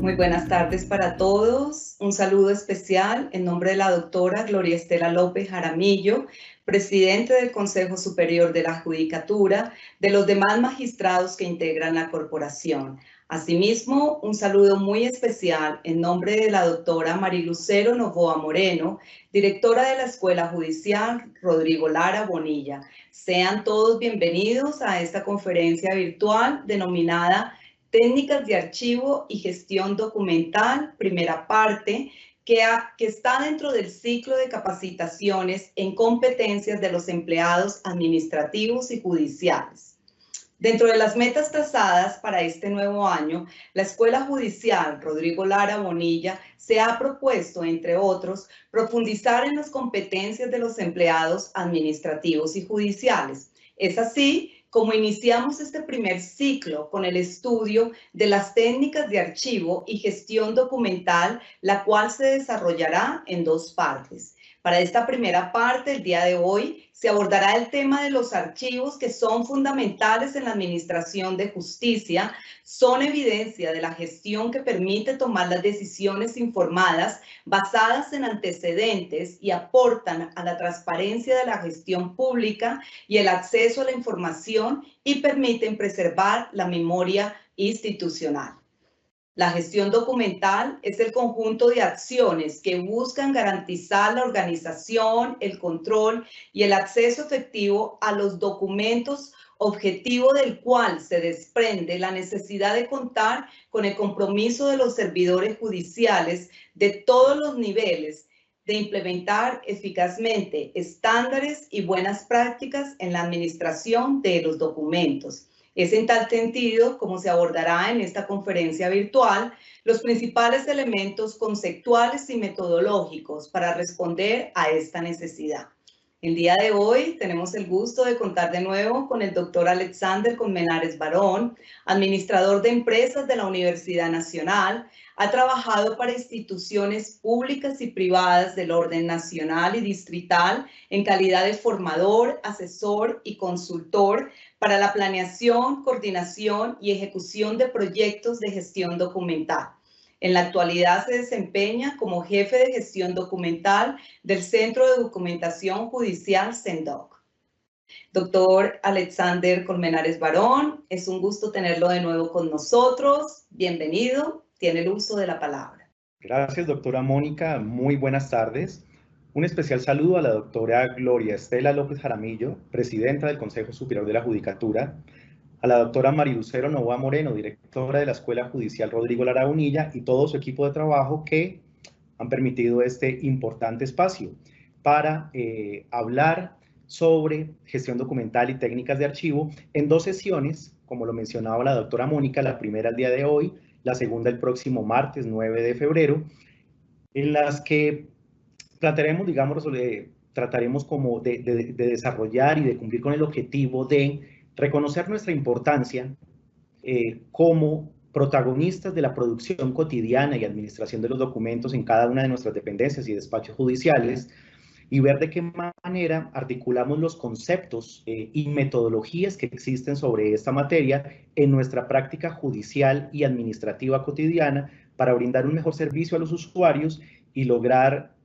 Muy buenas tardes para todos. Un saludo especial en nombre de la doctora Gloria Estela López Jaramillo, presidente del Consejo Superior de la Judicatura, de los demás magistrados que integran la corporación. Asimismo, un saludo muy especial en nombre de la doctora Marilucero Novoa Moreno, directora de la Escuela Judicial Rodrigo Lara Bonilla. Sean todos bienvenidos a esta conferencia virtual denominada Técnicas de archivo y gestión documental, primera parte, que está dentro del ciclo de capacitaciones en competencias de los empleados administrativos y judiciales. Dentro de las metas trazadas para este nuevo año, la Escuela Judicial Rodrigo Lara Bonilla se ha propuesto, entre otros, profundizar en las competencias de los empleados administrativos y judiciales. Es así como iniciamos este primer ciclo con el estudio de las técnicas de archivo y gestión documental, la cual se desarrollará en dos partes. Para esta primera parte, el día de hoy, se abordará el tema de los archivos que son fundamentales en la administración de justicia, son evidencia de la gestión que permite tomar las decisiones informadas basadas en antecedentes y aportan a la transparencia de la gestión pública y el acceso a la información y permiten preservar la memoria institucional. La gestión documental es el conjunto de acciones que buscan garantizar la organización, el control y el acceso efectivo a los documentos, objetivo del cual se desprende la necesidad de contar con el compromiso de los servidores judiciales de todos los niveles de implementar eficazmente estándares y buenas prácticas en la administración de los documentos. Es en tal sentido como se abordará en esta conferencia virtual los principales elementos conceptuales y metodológicos para responder a esta necesidad. El día de hoy tenemos el gusto de contar de nuevo con el doctor Alexander Colmenares Barón, administrador de empresas de la Universidad Nacional. Ha trabajado para instituciones públicas y privadas del orden nacional y distrital en calidad de formador, asesor y consultor para la planeación, coordinación y ejecución de proyectos de gestión documental. En la actualidad se desempeña como jefe de gestión documental del Centro de Documentación Judicial CENDOC. Doctor Alexander Colmenares Barón, es un gusto tenerlo de nuevo con nosotros. Bienvenido, tiene el uso de la palabra. Gracias, doctora Mónica. Muy buenas tardes. Un especial saludo a la doctora Gloria Estela López Jaramillo, presidenta del Consejo Superior de la Judicatura, a la doctora Marilucero Novoa Moreno, directora de la Escuela Judicial Rodrigo Lara Bonilla, y todo su equipo de trabajo que han permitido este importante espacio para hablar sobre gestión documental y técnicas de archivo en dos sesiones, como lo mencionaba la doctora Mónica, la primera el día de hoy, la segunda el próximo martes 9 de febrero, en las que trataremos, digamos, trataremos como de desarrollar y de cumplir con el objetivo de reconocer nuestra importancia como protagonistas de la producción cotidiana y administración de los documentos en cada una de nuestras dependencias y despachos judiciales, y ver de qué manera articulamos los conceptos y metodologías que existen sobre esta materia en nuestra práctica judicial y administrativa cotidiana para brindar un mejor servicio a los usuarios y lograr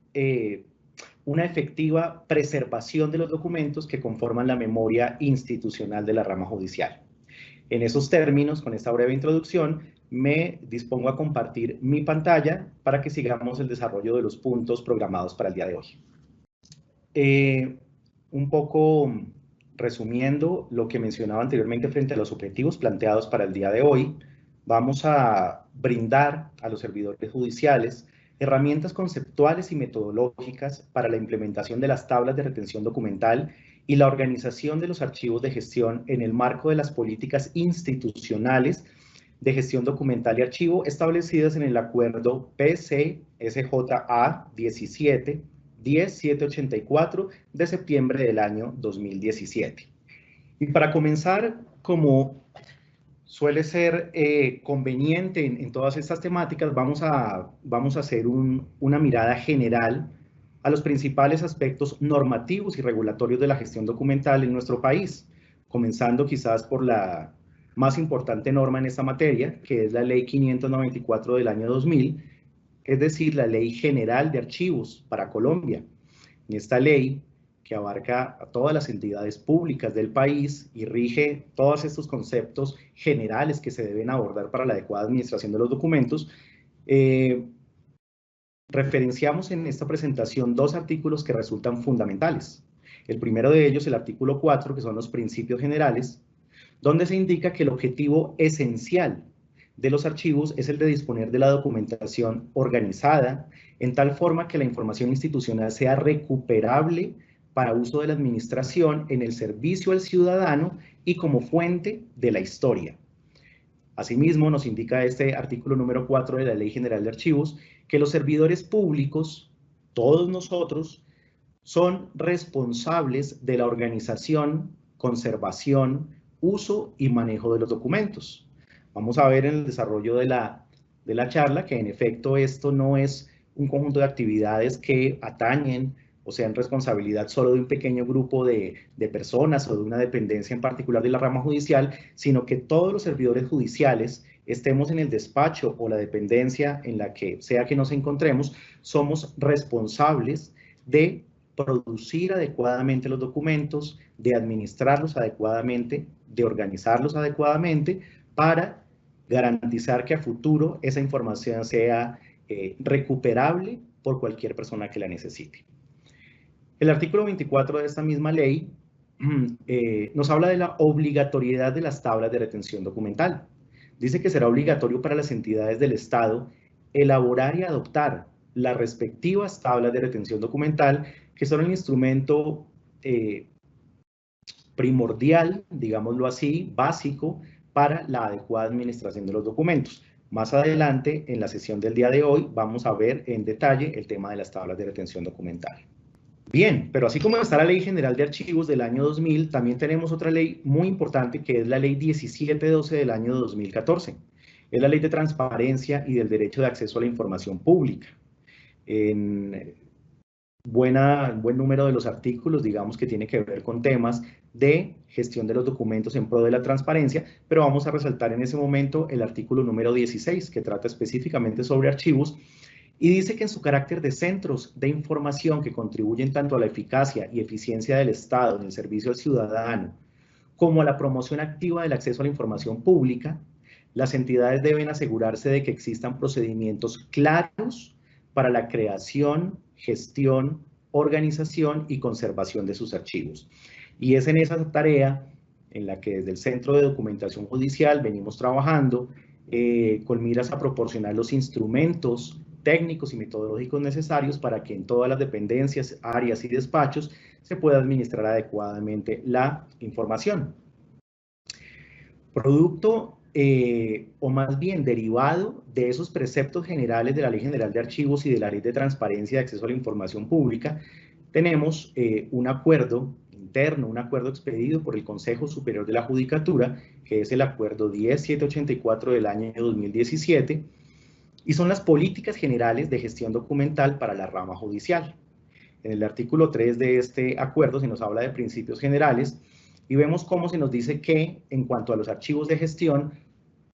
una efectiva preservación de los documentos que conforman la memoria institucional de la rama judicial. En esos términos, con esta breve introducción, me dispongo a compartir mi pantalla para que sigamos el desarrollo de los puntos programados para el día de hoy. Un poco resumiendo lo que mencionaba anteriormente frente a los objetivos planteados para el día de hoy, vamos a brindar a los servidores judiciales herramientas conceptuales y metodológicas para la implementación de las tablas de retención documental y la organización de los archivos de gestión en el marco de las políticas institucionales de gestión documental y archivo establecidas en el acuerdo PCSJA 17-10784 de septiembre del año 2017. Y para comenzar, como suele ser conveniente en todas estas temáticas, vamos a hacer una mirada general a los principales aspectos normativos y regulatorios de la gestión documental en nuestro país, comenzando quizás por la más importante norma en esta materia, que es la Ley 594 del año 2000, es decir, la Ley General de Archivos para Colombia. En esta ley, que abarca a todas las entidades públicas del país y rige todos estos conceptos generales que se deben abordar para la adecuada administración de los documentos, referenciamos en esta presentación dos artículos que resultan fundamentales. El primero de ellos, el artículo 4, que son los principios generales, donde se indica que el objetivo esencial de los archivos es el de disponer de la documentación organizada en tal forma que la información institucional sea recuperable para uso de la administración en el servicio al ciudadano y como fuente de la historia. Asimismo, nos indica este artículo número 4 de la Ley General de Archivos que los servidores públicos, todos nosotros, son responsables de la organización, conservación, uso y manejo de los documentos. Vamos a ver en el desarrollo de la charla que en efecto esto no es un conjunto de actividades que atañen o sean responsabilidad solo de un pequeño grupo de personas o de una dependencia en particular de la rama judicial, sino que todos los servidores judiciales, estemos en el despacho o la dependencia en la que sea que nos encontremos, somos responsables de producir adecuadamente los documentos, de administrarlos adecuadamente, de organizarlos adecuadamente para garantizar que a futuro esa información sea recuperable por cualquier persona que la necesite. El artículo 24 de esta misma ley nos habla de la obligatoriedad de las tablas de retención documental. Dice que será obligatorio para las entidades del Estado elaborar y adoptar las respectivas tablas de retención documental, que son el instrumento primordial, digámoslo así, básico, para la adecuada administración de los documentos. Más adelante, en la sesión del día de hoy, vamos a ver en detalle el tema de las tablas de retención documental. Bien, pero así como está la Ley General de Archivos del año 2000, también tenemos otra ley muy importante que es la Ley 1712 del año 2014. Es la Ley de Transparencia y del Derecho de Acceso a la Información Pública. En buen número de los artículos, digamos que tiene que ver con temas de gestión de los documentos en pro de la transparencia, pero vamos a resaltar en ese momento el artículo número 16, que trata específicamente sobre archivos, y dice que en su carácter de centros de información que contribuyen tanto a la eficacia y eficiencia del Estado en el servicio al ciudadano, como a la promoción activa del acceso a la información pública, las entidades deben asegurarse de que existan procedimientos claros para la creación, gestión, organización y conservación de sus archivos. Y es en esa tarea en la que desde el Centro de Documentación Judicial venimos trabajando con miras a proporcionar los instrumentos técnicos y metodológicos necesarios para que en todas las dependencias, áreas y despachos se pueda administrar adecuadamente la información. Producto o más bien derivado de esos preceptos generales de la Ley General de Archivos y de la Ley de Transparencia y Acceso a la Información Pública, tenemos un acuerdo interno, un acuerdo expedido por el Consejo Superior de la Judicatura, que es el acuerdo 10784 del año 2017, y son las políticas generales de gestión documental para la rama judicial. En el artículo 3 de este acuerdo se nos habla de principios generales y vemos cómo se nos dice que en cuanto a los archivos de gestión,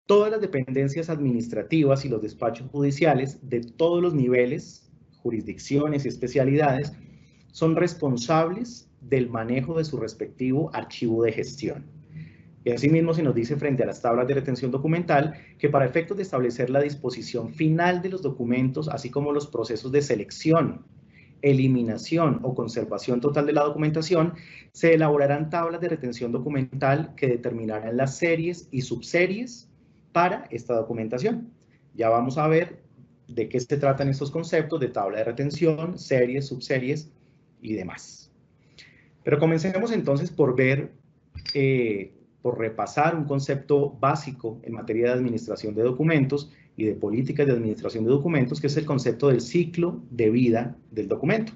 todas las dependencias administrativas y los despachos judiciales de todos los niveles, jurisdicciones y especialidades son responsables del manejo de su respectivo archivo de gestión. Y asimismo se nos dice frente a las tablas de retención documental que para efectos de establecer la disposición final de los documentos, así como los procesos de selección, eliminación o conservación total de la documentación, se elaborarán tablas de retención documental que determinarán las series y subseries para esta documentación. Ya vamos a ver de qué se tratan estos conceptos de tabla de retención, series, subseries y demás. Pero comencemos entonces por ver, por repasar un concepto básico en materia de administración de documentos y de políticas de administración de documentos, que es el concepto del ciclo de vida del documento.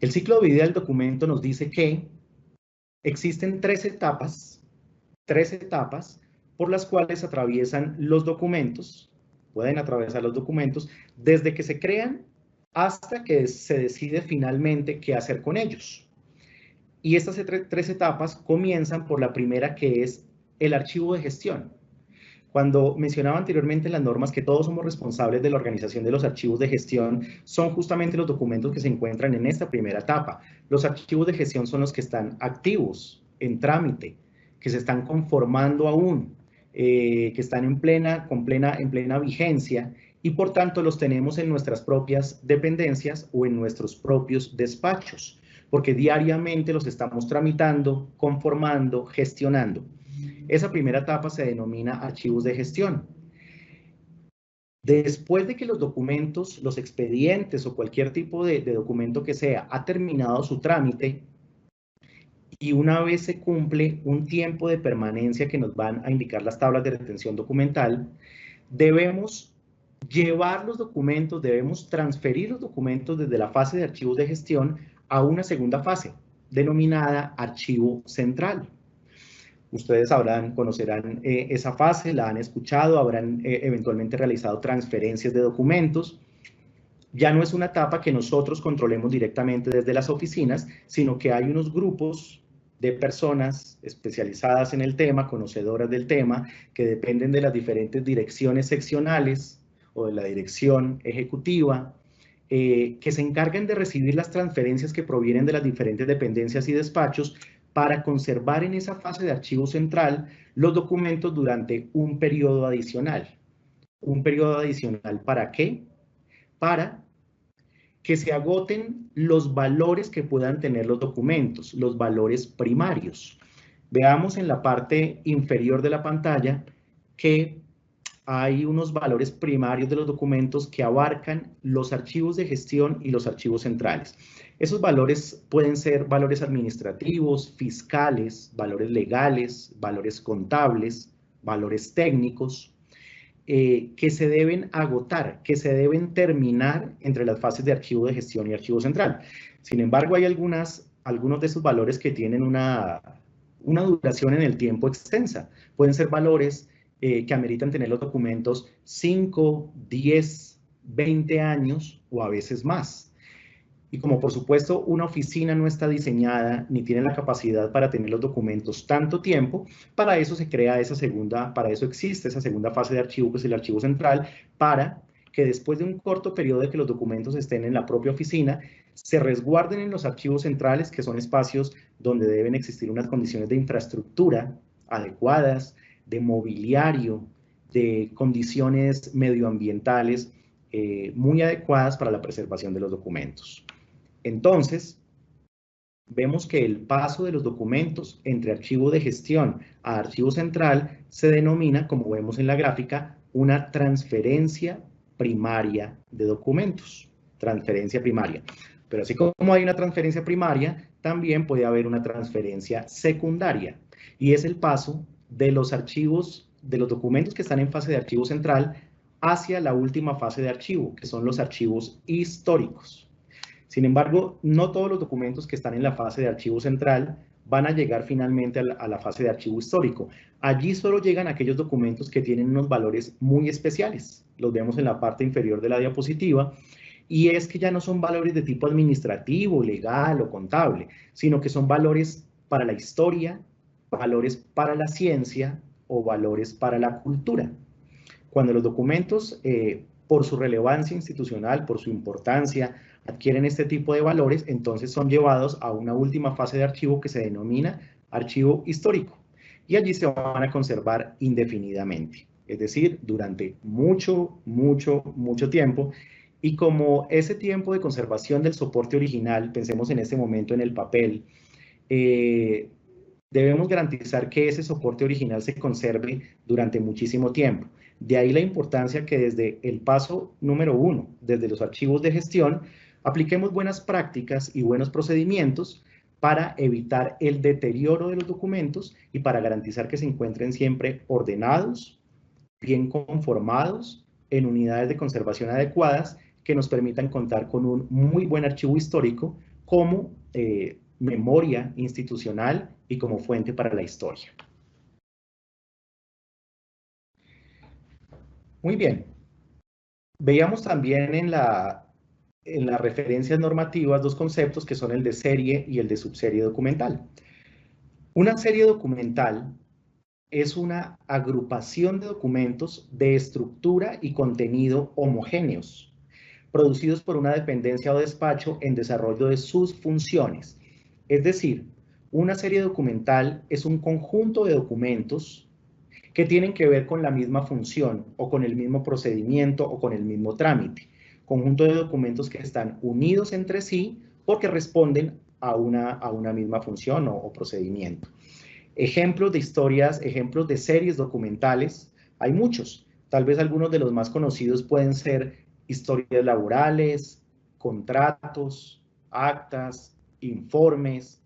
El ciclo de vida del documento nos dice que existen tres etapas por las cuales atraviesan los documentos, pueden atravesar los documentos desde que se crean hasta que se decide finalmente qué hacer con ellos. Y estas tres etapas comienzan por la primera, que es el archivo de gestión. Cuando mencionaba anteriormente en las normas que todos somos responsables de la organización de los archivos de gestión, son justamente los documentos que se encuentran en esta primera etapa. Los archivos de gestión son los que están activos, en trámite, que se están conformando aún, que están en plena vigencia y por tanto los tenemos en nuestras propias dependencias o en nuestros propios despachos, porque diariamente los estamos tramitando, conformando, gestionando. Esa primera etapa se denomina archivos de gestión. Después de que los documentos, los expedientes o cualquier tipo de documento que sea ha terminado su trámite y una vez se cumple un tiempo de permanencia que nos van a indicar las tablas de retención documental, debemos llevar los documentos, debemos transferir los documentos desde la fase de archivos de gestión a una segunda fase, denominada archivo central. Ustedes conocerán esa fase, la han escuchado, habrán eventualmente realizado transferencias de documentos. Ya no es una etapa que nosotros controlemos directamente desde las oficinas, sino que hay unos grupos de personas especializadas en el tema, conocedoras del tema, que dependen de las diferentes direcciones seccionales o de la dirección ejecutiva, que se encargan de recibir las transferencias que provienen de las diferentes dependencias y despachos para conservar en esa fase de archivo central los documentos durante un periodo adicional. ¿Un periodo adicional para qué? Para que se agoten los valores que puedan tener los documentos, los valores primarios. Veamos en la parte inferior de la pantalla que hay unos valores primarios de los documentos que abarcan los archivos de gestión y los archivos centrales. Esos valores pueden ser valores administrativos, fiscales, valores legales, valores contables, valores técnicos, que se deben agotar, que se deben terminar entre las fases de archivo de gestión y archivo central. Sin embargo, hay algunos de esos valores que tienen una duración en el tiempo extensa. Pueden ser valores que ameritan tener los documentos 5, 10, 20 años o a veces más. Y como por supuesto una oficina no está diseñada ni tiene la capacidad para tener los documentos tanto tiempo, para eso se crea para eso existe esa segunda fase de archivo, que es el archivo central, para que después de un corto periodo de que los documentos estén en la propia oficina, se resguarden en los archivos centrales, que son espacios donde deben existir unas condiciones de infraestructura adecuadas, de mobiliario, de condiciones medioambientales muy adecuadas para la preservación de los documentos. Entonces, vemos que el paso de los documentos entre archivo de gestión a archivo central se denomina, como vemos en la gráfica, una transferencia primaria de documentos. Transferencia primaria. Pero así como hay una transferencia primaria, también puede haber una transferencia secundaria. Y es el paso de los archivos, de los documentos que están en fase de archivo central hacia la última fase de archivo, que son los archivos históricos. Sin embargo, no todos los documentos que están en la fase de archivo central van a llegar finalmente a la fase de archivo histórico. Allí solo llegan aquellos documentos que tienen unos valores muy especiales. Los vemos en la parte inferior de la diapositiva. Y es que ya no son valores de tipo administrativo, legal o contable, sino que son valores para la historia, valores para la ciencia o valores para la cultura. Cuando los documentos, por su relevancia institucional, por su importancia, adquieren este tipo de valores, entonces son llevados a una última fase de archivo que se denomina archivo histórico. Y allí se van a conservar indefinidamente, es decir, durante mucho tiempo. Y como ese tiempo de conservación del soporte original, pensemos en este momento en el papel, debemos garantizar que ese soporte original se conserve durante muchísimo tiempo. De ahí la importancia que desde el paso número 1, desde los archivos de gestión, apliquemos buenas prácticas y buenos procedimientos para evitar el deterioro de los documentos y para garantizar que se encuentren siempre ordenados, bien conformados, en unidades de conservación adecuadas que nos permitan contar con un muy buen archivo histórico como memoria institucional y como fuente para la historia. Muy bien. Veíamos también en las referencias normativas dos conceptos que son el de serie y el de subserie documental. Una serie documental es una agrupación de documentos de estructura y contenido homogéneos, producidos por una dependencia o despacho en desarrollo de sus funciones. Es decir, una serie documental es un conjunto de documentos que tienen que ver con la misma función o con el mismo procedimiento o con el mismo trámite. Conjunto de documentos que están unidos entre sí porque responden a una misma función o procedimiento. Ejemplos de historias, ejemplos de series documentales, hay muchos. Tal vez algunos de los más conocidos pueden ser historias laborales, contratos, actas, informes,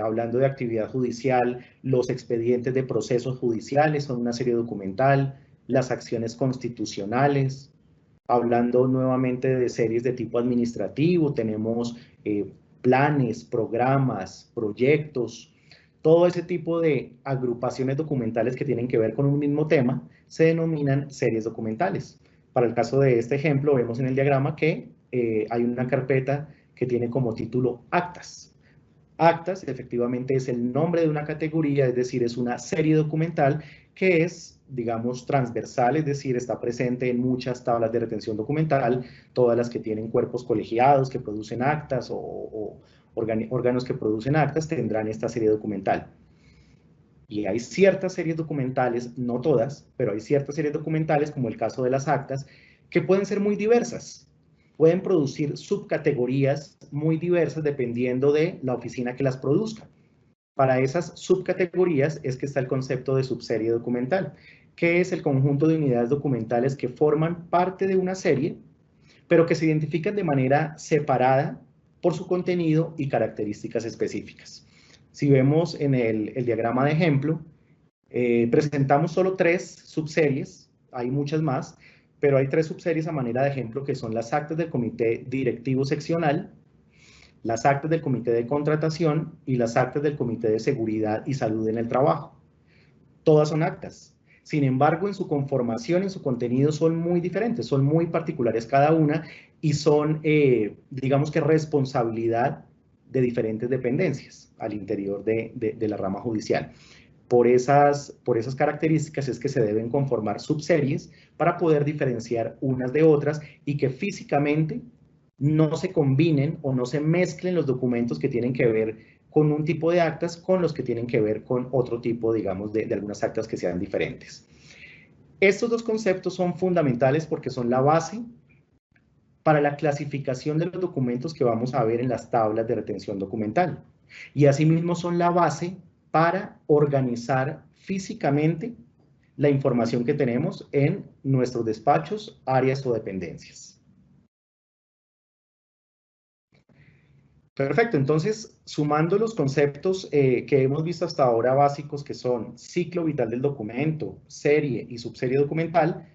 hablando de actividad judicial, los expedientes de procesos judiciales son una serie documental, las acciones constitucionales. Hablando nuevamente de series de tipo administrativo, tenemos planes, programas, proyectos, todo ese tipo de agrupaciones documentales que tienen que ver con un mismo tema se denominan series documentales. Para el caso de este ejemplo, vemos en el diagrama que hay una carpeta que tiene como título actas. Actas, efectivamente, es el nombre de una categoría, es decir, es una serie documental que es, digamos, transversal, es decir, está presente en muchas tablas de retención documental, todas las que tienen cuerpos colegiados que producen actas o órganos que producen actas tendrán esta serie documental. Y hay ciertas series documentales, no todas, pero hay ciertas series documentales, como el caso de las actas, que pueden ser muy diversas. Pueden producir subcategorías muy diversas dependiendo de la oficina que las produzca. Para esas subcategorías es que está el concepto de subserie documental, que es el conjunto de unidades documentales que forman parte de una serie, pero que se identifican de manera separada por su contenido y características específicas. Si vemos en el diagrama de ejemplo, presentamos solo 3 subseries, hay muchas más, pero hay 3 subseries a manera de ejemplo que son las actas del comité directivo seccional, las actas del comité de contratación y las actas del comité de seguridad y salud en el trabajo. Todas son actas. Sin embargo, en su conformación, en su contenido, son muy diferentes, son muy particulares cada una y son, digamos que, responsabilidad de diferentes dependencias al interior de la rama judicial. Por esas características es que se deben conformar subseries para poder diferenciar unas de otras y que físicamente no se combinen o no se mezclen los documentos que tienen que ver con un tipo de actas con los que tienen que ver con otro tipo, digamos, de algunas actas que sean diferentes. Estos dos conceptos son fundamentales porque son la base para la clasificación de los documentos que vamos a ver en las tablas de retención documental. Y asimismo son la base para organizar físicamente la información que tenemos en nuestros despachos, áreas o dependencias. Perfecto, entonces, sumando los conceptos que hemos visto hasta ahora básicos, que son ciclo vital del documento, serie y subserie documental,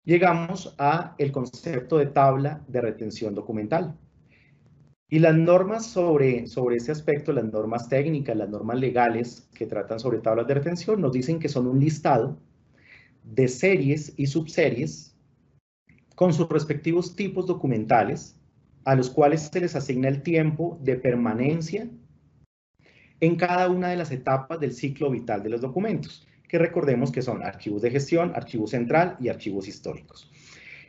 llegamos al concepto de tabla de retención documental. Y las normas sobre este aspecto, las normas técnicas, las normas legales que tratan sobre tablas de retención, nos dicen que son un listado de series y subseries con sus respectivos tipos documentales, a los cuales se les asigna el tiempo de permanencia en cada una de las etapas del ciclo vital de los documentos, que recordemos que son archivos de gestión, archivo central y archivos históricos.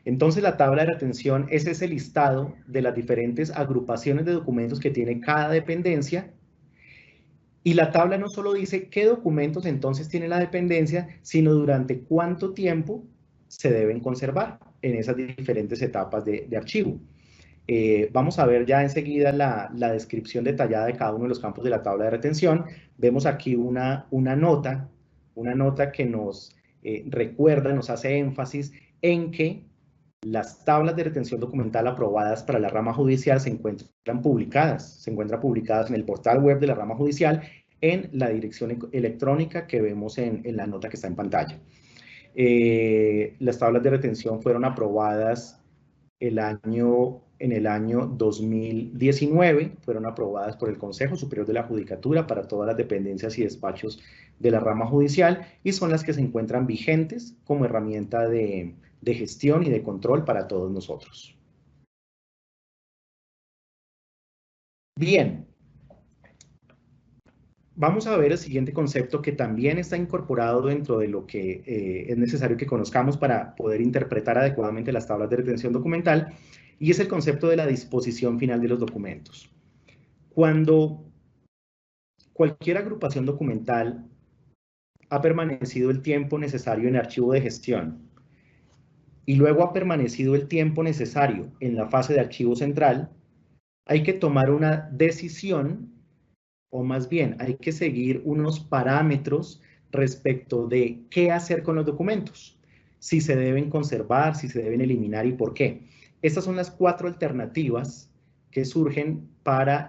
Entonces, la tabla de retención es ese listado de las diferentes agrupaciones de documentos que tiene cada dependencia, y la tabla no solo dice qué documentos entonces tiene la dependencia, sino durante cuánto tiempo se deben conservar en esas diferentes etapas de archivo. Vamos a ver ya enseguida la descripción detallada de cada uno de los campos de la tabla de retención. Vemos aquí una nota que nos recuerda, nos hace énfasis en que las tablas de retención documental aprobadas para la rama judicial se encuentran publicadas en el portal web de la rama judicial en la dirección electrónica que vemos en la nota que está en pantalla. Las tablas de retención fueron aprobadas en el año 2019, fueron aprobadas por el Consejo Superior de la Judicatura para todas las dependencias y despachos de la rama judicial y son las que se encuentran vigentes como herramienta de gestión y de control para todos nosotros. Bien. Vamos a ver el siguiente concepto que también está incorporado dentro de lo que es necesario que conozcamos para poder interpretar adecuadamente las tablas de retención documental, y es el concepto de la disposición final de los documentos. Cuando cualquier agrupación documental ha permanecido el tiempo necesario en archivo de gestión y luego ha permanecido el tiempo necesario en la fase de archivo central, hay que tomar una decisión, o más bien hay que seguir unos parámetros respecto de qué hacer con los documentos, si se deben conservar, si se deben eliminar y por qué. Estas son las 4 alternativas que surgen para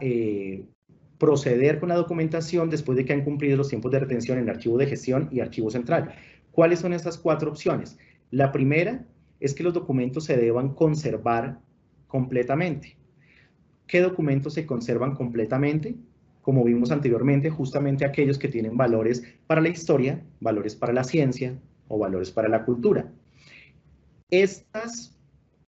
proceder con la documentación después de que han cumplido los tiempos de retención en archivo de gestión y archivo central. ¿Cuáles son estas 4 opciones? La primera es que los documentos se deban conservar completamente. ¿Qué documentos se conservan completamente? Como vimos anteriormente, justamente aquellos que tienen valores para la historia, valores para la ciencia o valores para la cultura. Estas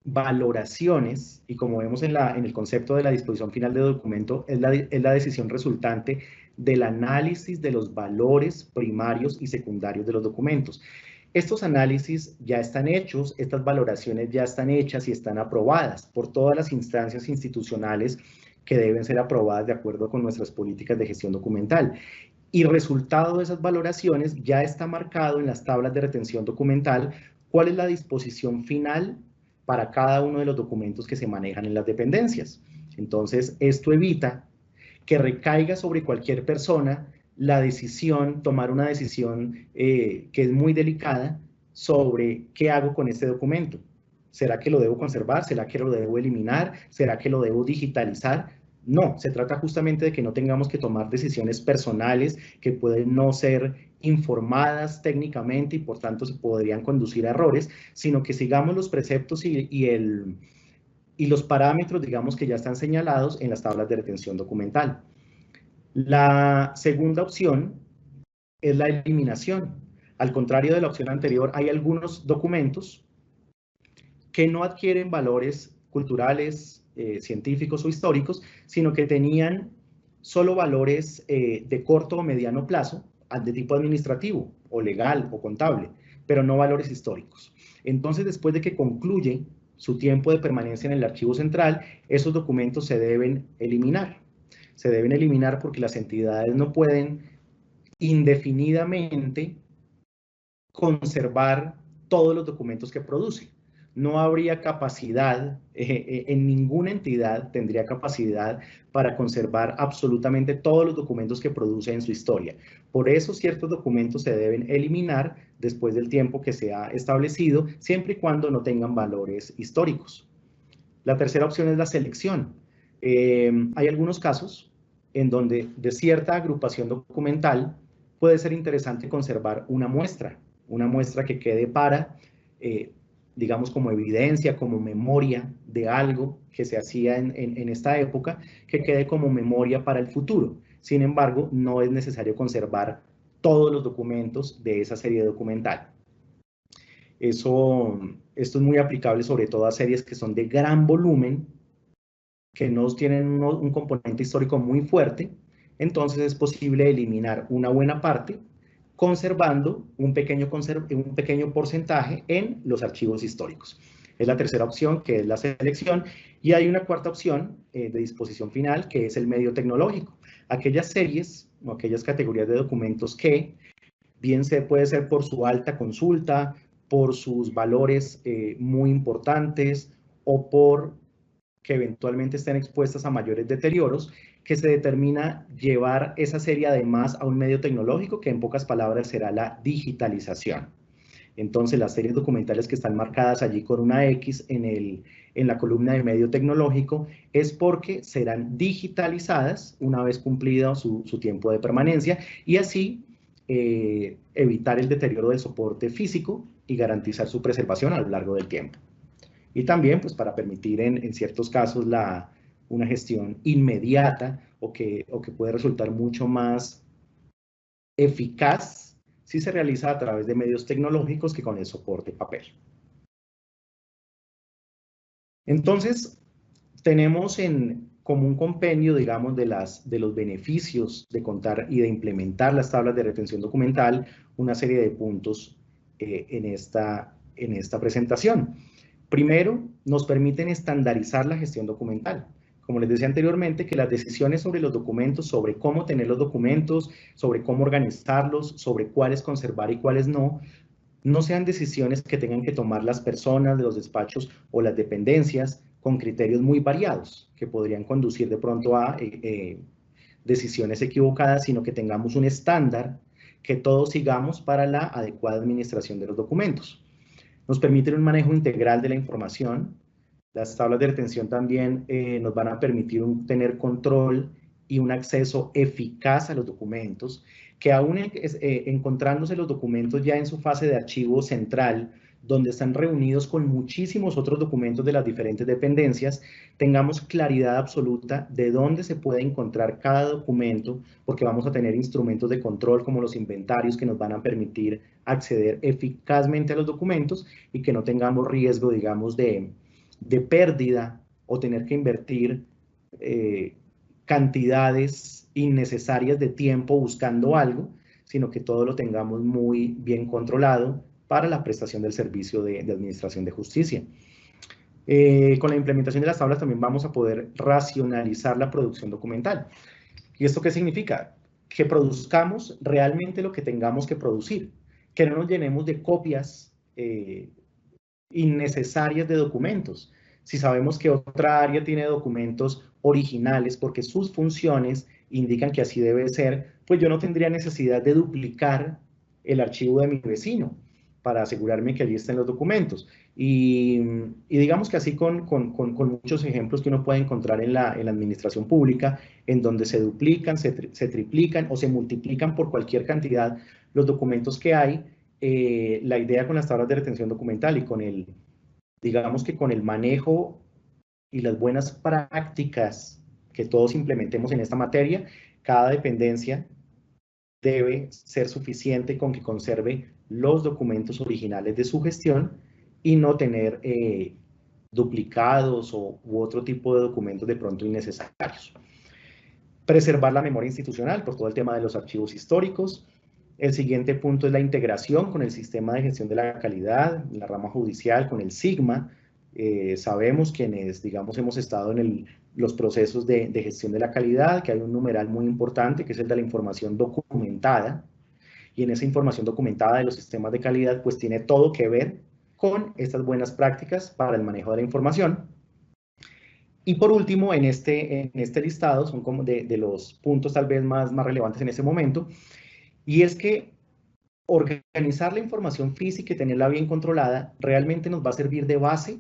valoraciones, y como vemos en el concepto de la disposición final de documento, es la decisión resultante del análisis de los valores primarios y secundarios de los documentos. Estos análisis ya están hechos, estas valoraciones ya están hechas y están aprobadas por todas las instancias institucionales que deben ser aprobadas de acuerdo con nuestras políticas de gestión documental. Y resultado de esas valoraciones ya está marcado en las tablas de retención documental cuál es la disposición final para cada uno de los documentos que se manejan en las dependencias. Entonces, esto evita que recaiga sobre cualquier persona la decisión, tomar una decisión que es muy delicada sobre qué hago con este documento. ¿Será que lo debo conservar? ¿Será que lo debo eliminar? ¿Será que lo debo digitalizar? No, se trata justamente de que no tengamos que tomar decisiones personales que pueden no ser informadas técnicamente y por tanto se podrían conducir a errores, sino que sigamos los preceptos y los parámetros, digamos, que ya están señalados en las tablas de retención documental. La segunda opción es la eliminación. Al contrario de la opción anterior, hay algunos documentos que no adquieren valores culturales, científicos o históricos, sino que tenían solo valores de corto o mediano plazo, de tipo administrativo o legal o contable, pero no valores históricos. Entonces, después de que concluye su tiempo de permanencia en el archivo central, esos documentos se deben eliminar. Se deben eliminar porque las entidades no pueden indefinidamente conservar todos los documentos que producen. No habría capacidad, en ninguna entidad tendría capacidad para conservar absolutamente todos los documentos que produce en su historia. Por eso ciertos documentos se deben eliminar después del tiempo que se ha establecido, siempre y cuando no tengan valores históricos. La tercera opción es la selección. Hay algunos casos en donde de cierta agrupación documental puede ser interesante conservar una muestra que quede para, digamos, como evidencia, como memoria de algo que se hacía en esta época, que quede como memoria para el futuro. Sin embargo, no es necesario conservar todos los documentos de esa serie documental. Esto es muy aplicable sobre todo a series que son de gran volumen, que no tienen un componente histórico muy fuerte. Entonces es posible eliminar una buena parte, conservando un pequeño porcentaje en los archivos históricos. Es la tercera opción, que es la selección, y hay una cuarta opción de disposición final, que es el medio tecnológico. Aquellas series o aquellas categorías de documentos que bien puede ser por su alta consulta, por sus valores muy importantes o por que eventualmente estén expuestas a mayores deterioros, que se determina llevar esa serie además a un medio tecnológico que en pocas palabras será la digitalización. Entonces las series documentales que están marcadas allí con una X en la columna de medio tecnológico es porque serán digitalizadas una vez cumplido su tiempo de permanencia y así evitar el deterioro del soporte físico y garantizar su preservación a lo largo del tiempo. Y también pues para permitir en ciertos casos una gestión inmediata o que puede resultar mucho más eficaz si se realiza a través de medios tecnológicos que con el soporte papel. Entonces, tenemos como un compendio, digamos, de los beneficios de contar y de implementar las tablas de retención documental, una serie de puntos en esta presentación. Primero, nos permiten estandarizar la gestión documental. Como les decía anteriormente, que las decisiones sobre los documentos, sobre cómo tener los documentos, sobre cómo organizarlos, sobre cuáles conservar y cuáles no sean decisiones que tengan que tomar las personas de los despachos o las dependencias con criterios muy variados, que podrían conducir de pronto a decisiones equivocadas, sino que tengamos un estándar que todos sigamos para la adecuada administración de los documentos. Nos permiten un manejo integral de la información. Las tablas de retención también nos van a permitir tener control y un acceso eficaz a los documentos, que aún encontrándose los documentos ya en su fase de archivo central, donde están reunidos con muchísimos otros documentos de las diferentes dependencias, tengamos claridad absoluta de dónde se puede encontrar cada documento, porque vamos a tener instrumentos de control como los inventarios que nos van a permitir acceder eficazmente a los documentos y que no tengamos riesgo, digamos, de pérdida o tener que invertir cantidades innecesarias de tiempo buscando algo, sino que todo lo tengamos muy bien controlado para la prestación del servicio de administración de justicia. Con la implementación de las tablas también vamos a poder racionalizar la producción documental. ¿Y esto qué significa? Que produzcamos realmente lo que tengamos que producir, que no nos llenemos de copias innecesarias de documentos. Si sabemos que otra área tiene documentos originales porque sus funciones indican que así debe ser, pues yo no tendría necesidad de duplicar el archivo de mi vecino para asegurarme que allí estén los documentos. Y digamos que así con muchos ejemplos que uno puede encontrar en la administración pública, en donde se duplican, se triplican o se multiplican por cualquier cantidad los documentos que hay. La idea con las tablas de retención documental y con digamos que con el manejo y las buenas prácticas que todos implementemos en esta materia, cada dependencia debe ser suficiente con que conserve los documentos originales de su gestión y no tener duplicados u otro tipo de documentos de pronto innecesarios. Preservar la memoria institucional por todo el tema de los archivos históricos. El siguiente punto es la integración con el sistema de gestión de la calidad, la rama judicial, con el SIGMA. Sabemos quienes, digamos, hemos estado en los procesos de gestión de la calidad, que hay un numeral muy importante, que es el de la información documentada. Y en esa información documentada de los sistemas de calidad, pues tiene todo que ver con estas buenas prácticas para el manejo de la información. Y por último, en este listado, son como de los puntos tal vez más relevantes en ese momento, y es que organizar la información física y tenerla bien controlada realmente nos va a servir de base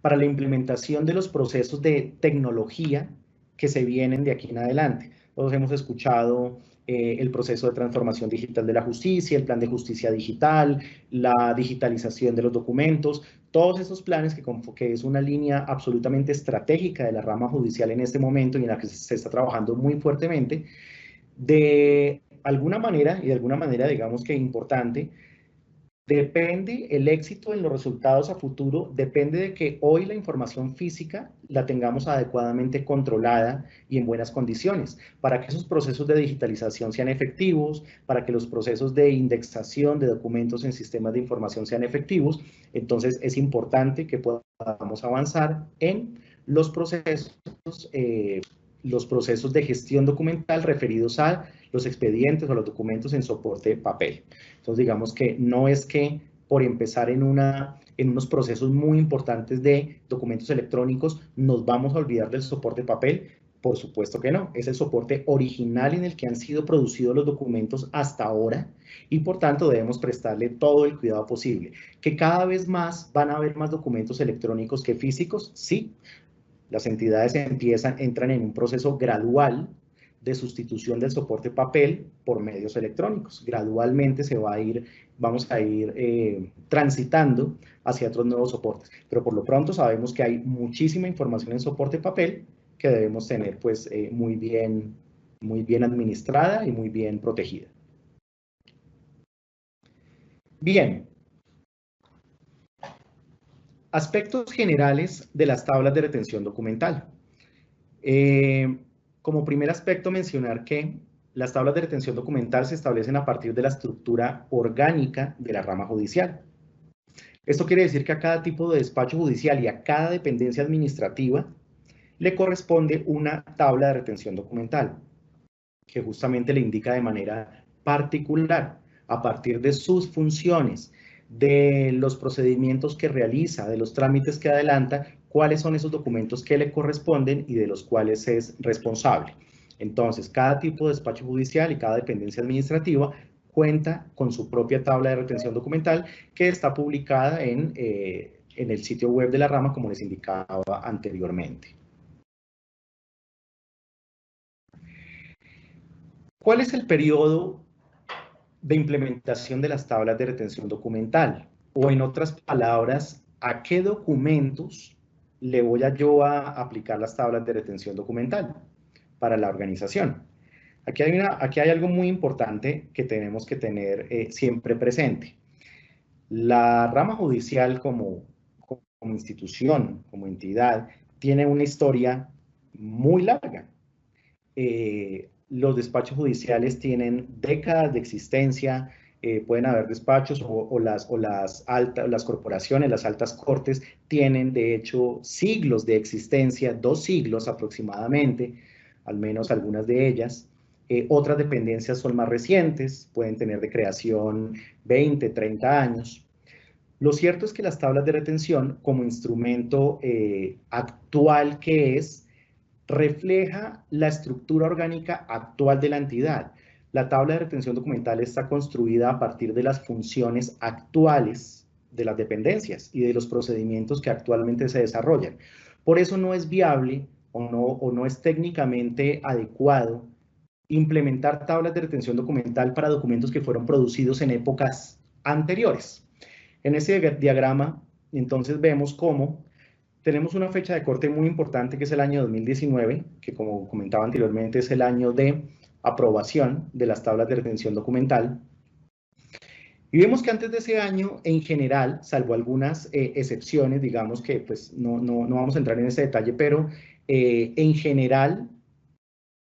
para la implementación de los procesos de tecnología que se vienen de aquí en adelante. Todos hemos escuchado el proceso de transformación digital de la justicia, el plan de justicia digital, la digitalización de los documentos, todos esos planes que es una línea absolutamente estratégica de la rama judicial en este momento y en la que se está trabajando muy fuertemente. De alguna manera, y de alguna manera digamos que importante, depende el éxito en los resultados a futuro, depende de que hoy la información física la tengamos adecuadamente controlada y en buenas condiciones, para que esos procesos de digitalización sean efectivos, para que los procesos de indexación de documentos en sistemas de información sean efectivos. Entonces es importante que podamos avanzar en los procesos de gestión documental referidos a los expedientes o los documentos en soporte papel. Entonces, digamos que no es que por empezar en unos procesos muy importantes de documentos electrónicos nos vamos a olvidar del soporte papel. Por supuesto que no, es el soporte original en el que han sido producidos los documentos hasta ahora y por tanto debemos prestarle todo el cuidado posible. ¿Que cada vez más van a haber más documentos electrónicos que físicos? Sí. Las entidades entran en un proceso gradual de sustitución del soporte papel por medios electrónicos. Gradualmente vamos a ir transitando hacia otros nuevos soportes. Pero por lo pronto sabemos que hay muchísima información en soporte papel que debemos tener pues muy bien administrada y muy bien protegida. Bien. Aspectos generales de las tablas de retención documental. Como primer aspecto, mencionar que las tablas de retención documental se establecen a partir de la estructura orgánica de la rama judicial. Esto quiere decir que a cada tipo de despacho judicial y a cada dependencia administrativa le corresponde una tabla de retención documental, que justamente le indica de manera particular, a partir de sus funciones, de los procedimientos que realiza, de los trámites que adelanta, cuáles son esos documentos que le corresponden y de los cuales es responsable. Entonces, cada tipo de despacho judicial y cada dependencia administrativa cuenta con su propia tabla de retención documental que está publicada en el sitio web de la rama, como les indicaba anteriormente. ¿Cuál es el periodo de implementación de las tablas de retención documental? O en otras palabras, ¿a qué documentos le voy yo a aplicar las tablas de retención documental para la organización? Aquí hay algo muy importante que tenemos que tener siempre presente. La rama judicial como institución, como entidad, tiene una historia muy larga. Los despachos judiciales tienen décadas de existencia, pueden haber despachos o las corporaciones, las altas cortes, tienen de hecho siglos de existencia, 2 siglos aproximadamente, al menos algunas de ellas. Otras dependencias son más recientes, pueden tener de creación 20, 30 años. Lo cierto es que las tablas de retención, como instrumento actual que es, refleja la estructura orgánica actual de la entidad. La tabla de retención documental está construida a partir de las funciones actuales de las dependencias y de los procedimientos que actualmente se desarrollan. Por eso no es viable o no es técnicamente adecuado implementar tablas de retención documental para documentos que fueron producidos en épocas anteriores. En ese diagrama, entonces, vemos cómo tenemos una fecha de corte muy importante que es el año 2019, que como comentaba anteriormente es el año de aprobación de las tablas de retención documental. Y vemos que antes de ese año, en general, salvo algunas excepciones, digamos que pues no vamos a entrar en ese detalle, pero en general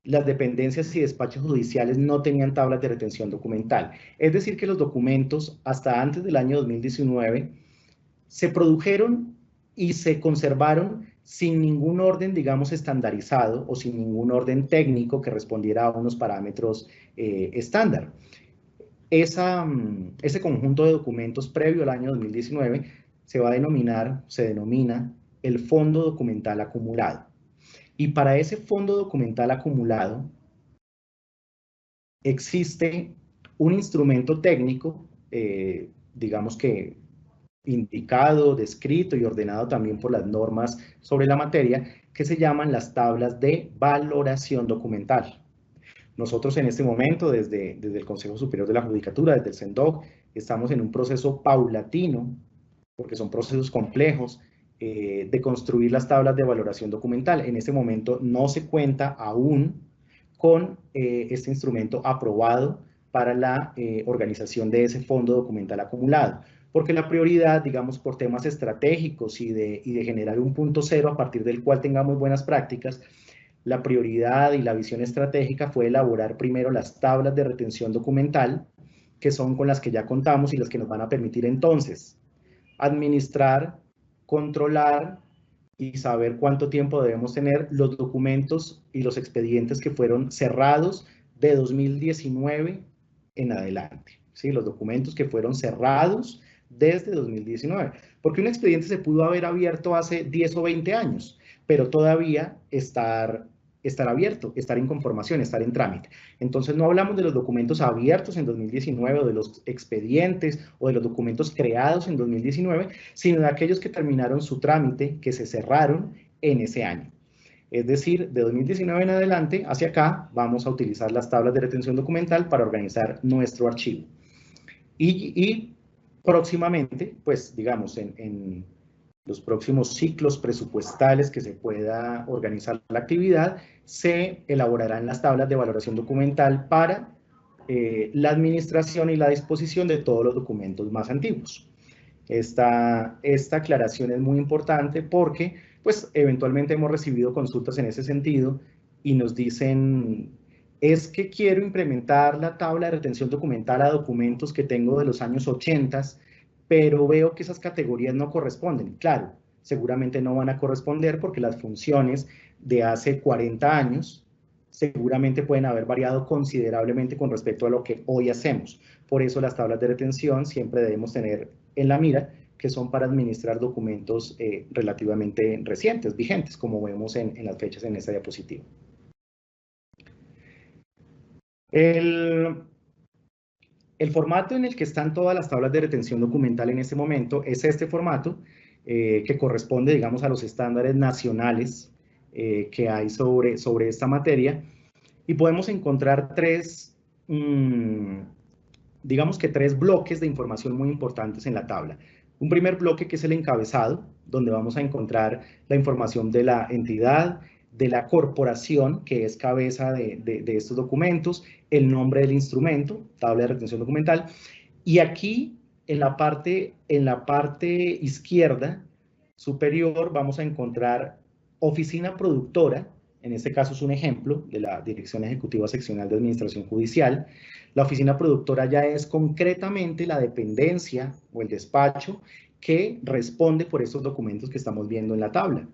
las dependencias y despachos judiciales no tenían tablas de retención documental. Es decir, que los documentos hasta antes del año 2019 se produjeron y se conservaron sin ningún orden, digamos, estandarizado o sin ningún orden técnico que respondiera a unos parámetros estándar. Ese conjunto de documentos previo al año 2019 se denomina el fondo documental acumulado. Y para ese fondo documental acumulado existe un instrumento técnico, digamos que indicado, descrito y ordenado también por las normas sobre la materia, que se llaman las tablas de valoración documental. Nosotros en este momento, desde el Consejo Superior de la Judicatura, desde el CENDOC, estamos en un proceso paulatino, porque son procesos complejos, de construir las tablas de valoración documental. En este momento no se cuenta aún con este instrumento aprobado para la organización de ese fondo documental acumulado, porque la prioridad, digamos, por temas estratégicos y de generar un punto cero a partir del cual tengamos buenas prácticas, la prioridad y la visión estratégica fue elaborar primero las tablas de retención documental, que son con las que ya contamos y las que nos van a permitir entonces administrar, controlar y saber cuánto tiempo debemos tener los documentos y los expedientes que fueron cerrados de 2019 en adelante. ¿Sí? Los documentos que fueron cerrados desde 2019. Porque un expediente se pudo haber abierto hace 10 o 20 años, pero todavía estar abierto, estar en conformación, estar en trámite. Entonces no hablamos de los documentos abiertos en 2019 o de los expedientes o de los documentos creados en 2019, sino de aquellos que terminaron su trámite, que se cerraron en ese año. Es decir, de 2019 en adelante, hacia acá, vamos a utilizar las tablas de retención documental para organizar nuestro archivo. Y próximamente, pues digamos, en los próximos ciclos presupuestales que se pueda organizar la actividad, se elaborarán las tablas de valoración documental para la administración y la disposición de todos los documentos más antiguos. Esta aclaración es muy importante porque, pues, eventualmente hemos recibido consultas en ese sentido y nos dicen, es que quiero implementar la tabla de retención documental a documentos que tengo de los años 80, pero veo que esas categorías no corresponden. Claro, seguramente no van a corresponder porque las funciones de hace 40 años seguramente pueden haber variado considerablemente con respecto a lo que hoy hacemos. Por eso las tablas de retención siempre debemos tener en la mira, que son para administrar documentos relativamente recientes, vigentes, como vemos en las fechas en esta diapositiva. El formato en el que están todas las tablas de retención documental en este momento es este formato, que corresponde, digamos, a los estándares nacionales que hay sobre esta materia, y podemos encontrar digamos que tres bloques de información muy importantes en la tabla. Un primer bloque que es el encabezado, donde vamos a encontrar la información de la entidad, de la corporación, que es cabeza de estos documentos, el nombre del instrumento, tabla de retención documental, y aquí en la parte izquierda superior vamos a encontrar oficina productora. En este caso es un ejemplo de la Dirección Ejecutiva Seccional de Administración Judicial. La oficina productora ya es concretamente la dependencia o el despacho que responde por estos documentos que estamos viendo en la tabla.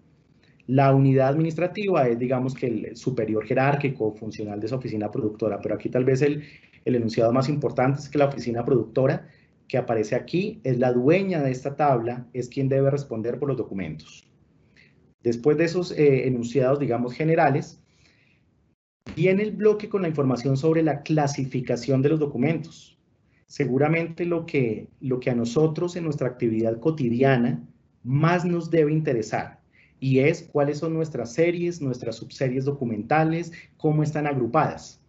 La unidad administrativa es, digamos, que el superior jerárquico funcional de esa oficina productora, pero aquí tal vez el enunciado más importante es que la oficina productora que aparece aquí es la dueña de esta tabla, es quien debe responder por los documentos. Después de esos enunciados, digamos, generales, viene el bloque con la información sobre la clasificación de los documentos. Seguramente lo que a nosotros en nuestra actividad cotidiana más nos debe interesar, y es cuáles son nuestras series, nuestras subseries documentales, cómo están agrupadas.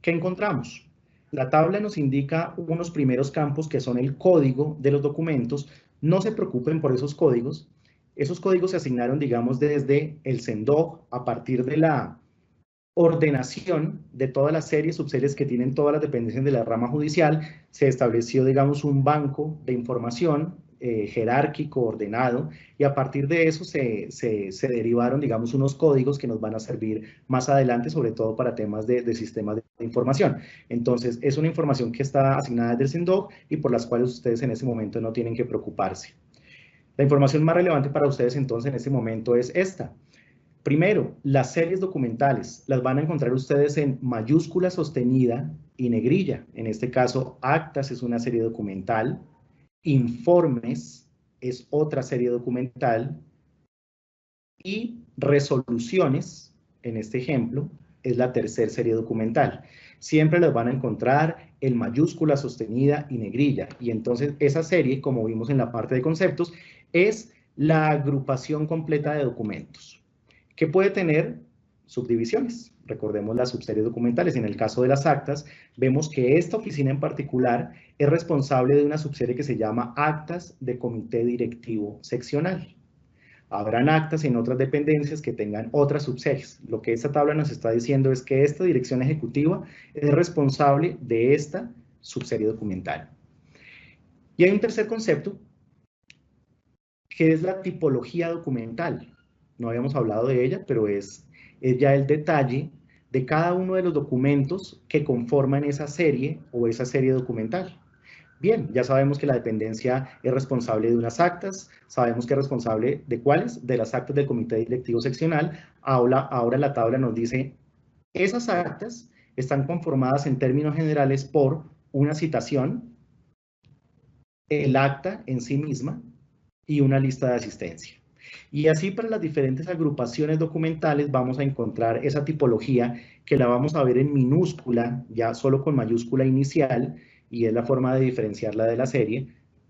¿Qué encontramos? La tabla nos indica unos primeros campos que son el código de los documentos. No se preocupen por esos códigos. Esos códigos se asignaron, digamos, desde el SENDOG a partir de la ordenación de todas las series, subseries que tienen todas las dependencias de la rama judicial. Se estableció, digamos, un banco de información jerárquico, ordenado, y a partir de eso se derivaron, digamos, unos códigos que nos van a servir más adelante, sobre todo para temas de sistemas de información. Entonces, es una información que está asignada desde el SENDOG y por las cuales ustedes en ese momento no tienen que preocuparse. La información más relevante para ustedes entonces en este momento es esta. Primero, las series documentales las van a encontrar ustedes en mayúscula sostenida y negrilla. En este caso, actas es una serie documental, informes es otra serie documental y resoluciones, en este ejemplo, es la tercera serie documental. Siempre las van a encontrar en mayúscula sostenida y negrilla. Y entonces esa serie, como vimos en la parte de conceptos, es la agrupación completa de documentos, que puede tener subdivisiones. Recordemos las subseries documentales. En el caso de las actas, vemos que esta oficina en particular es responsable de una subserie que se llama Actas de Comité Directivo Seccional. Habrán actas en otras dependencias que tengan otras subseries. Lo que esta tabla nos está diciendo es que esta dirección ejecutiva es responsable de esta subserie documental. Y hay un tercer concepto, que es la tipología documental. No habíamos hablado de ella, pero es ya el detalle de cada uno de los documentos que conforman esa serie o esa serie documental. Bien, ya sabemos que la dependencia es responsable de unas actas, sabemos que es responsable de cuáles, de las actas del comité directivo seccional. Ahora la tabla nos dice, esas actas están conformadas en términos generales por una citación, el acta en sí misma y una lista de asistencia. Y así para las diferentes agrupaciones documentales vamos a encontrar esa tipología que la vamos a ver en minúscula, ya solo con mayúscula inicial, y es la forma de diferenciarla de la serie.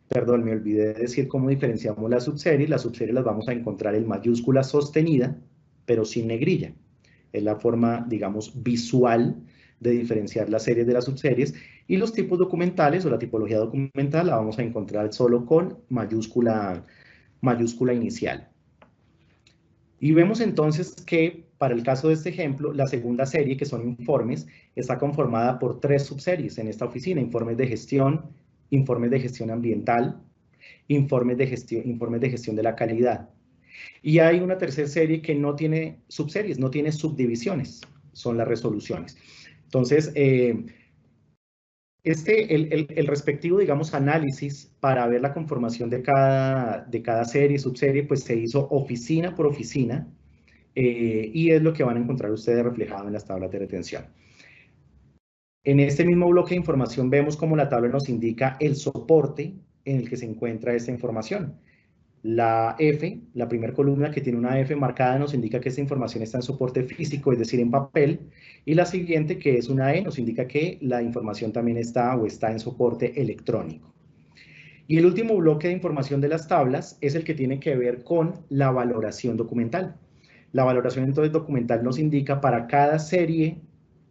Perdón, me olvidé de decir cómo diferenciamos las subseries. Las subseries las vamos a encontrar en mayúscula sostenida, pero sin negrilla. Es la forma, digamos, visual de diferenciar las series de las subseries. Y los tipos documentales o la tipología documental la vamos a encontrar solo con mayúscula inicial. Y vemos entonces que para el caso de este ejemplo, la segunda serie, que son informes, está conformada por tres subseries en esta oficina: informes de gestión ambiental, informes de gestión de la calidad. Y hay una tercera serie que no tiene subseries, no tiene subdivisiones, son las resoluciones. Entonces, el respectivo, digamos, análisis para ver la conformación de cada serie, subserie, pues se hizo oficina por oficina, y es lo que van a encontrar ustedes reflejado en las tablas de retención. En este mismo bloque de información vemos cómo la tabla nos indica el soporte en el que se encuentra esta información. La F, la primera columna que tiene una F marcada, nos indica que esta información está en soporte físico, es decir, en papel, y la siguiente, que es una E, nos indica que la información también está en soporte electrónico. Y el último bloque de información de las tablas es el que tiene que ver con la valoración documental. La valoración entonces documental nos indica para cada serie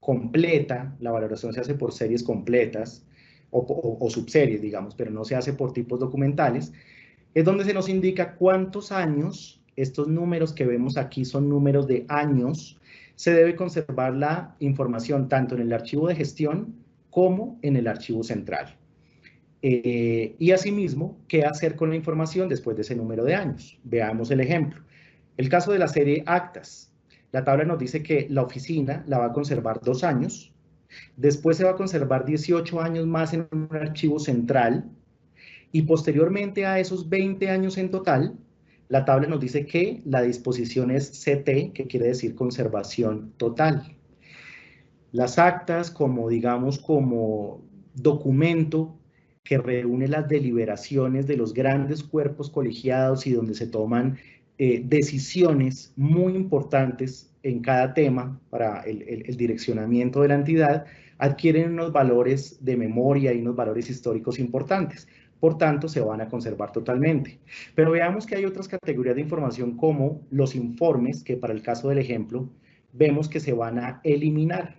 completa, la valoración se hace por series completas o subseries, digamos, pero no se hace por tipos documentales, es donde se nos indica cuántos años, estos números que vemos aquí son números de años, se debe conservar la información tanto en el archivo de gestión como en el archivo central. Y asimismo, ¿qué hacer con la información después de ese número de años? Veamos el ejemplo. El caso de la serie actas. La tabla nos dice que la oficina la va a conservar 2 años, después se va a conservar 18 años más en un archivo central, y posteriormente a esos 20 años en total, la tabla nos dice que la disposición es CT, que quiere decir conservación total. Las actas, como digamos, como documento que reúne las deliberaciones de los grandes cuerpos colegiados y donde se toman decisiones muy importantes en cada tema para el direccionamiento de la entidad, adquieren unos valores de memoria y unos valores históricos importantes. Por tanto, se van a conservar totalmente. Pero veamos que hay otras categorías de información como los informes, que para el caso del ejemplo, vemos que se van a eliminar.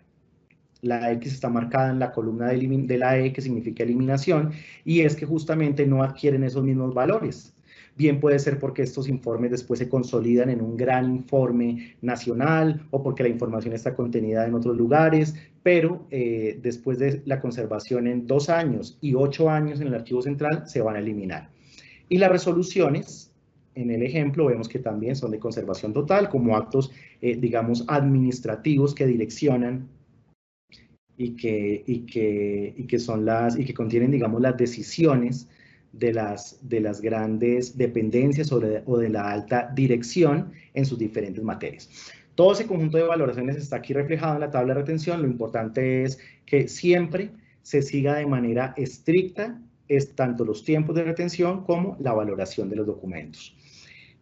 La X está marcada en la columna de la E, que significa eliminación, y es que justamente no adquieren esos mismos valores. Bien puede ser porque estos informes después se consolidan en un gran informe nacional o porque la información está contenida en otros lugares, pero después de la conservación en 2 años y 8 años en el archivo central se van a eliminar. Y las resoluciones, en el ejemplo, vemos que también son de conservación total, como actos, digamos, administrativos que direccionan y que contienen, digamos, las decisiones de las grandes dependencias o de la alta dirección en sus diferentes materias. Todo ese conjunto de valoraciones está aquí reflejado en la tabla de retención. Lo importante es que siempre se siga de manera estricta tanto los tiempos de retención como la valoración de los documentos.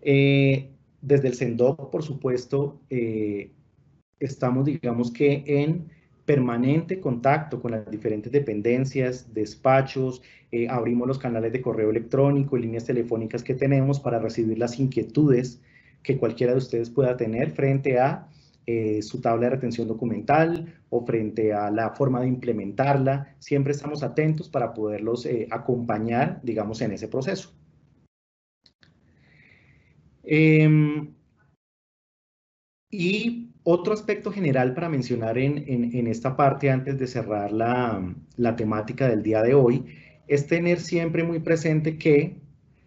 Desde el SENDOC, por supuesto, estamos, digamos que en permanente contacto con las diferentes dependencias, despachos, abrimos los canales de correo electrónico y líneas telefónicas que tenemos para recibir las inquietudes que cualquiera de ustedes pueda tener frente a su tabla de retención documental o frente a la forma de implementarla. Siempre estamos atentos para poderlos acompañar, digamos, en ese proceso. Y otro aspecto general para mencionar en esta parte antes de cerrar la temática del día de hoy es tener siempre muy presente que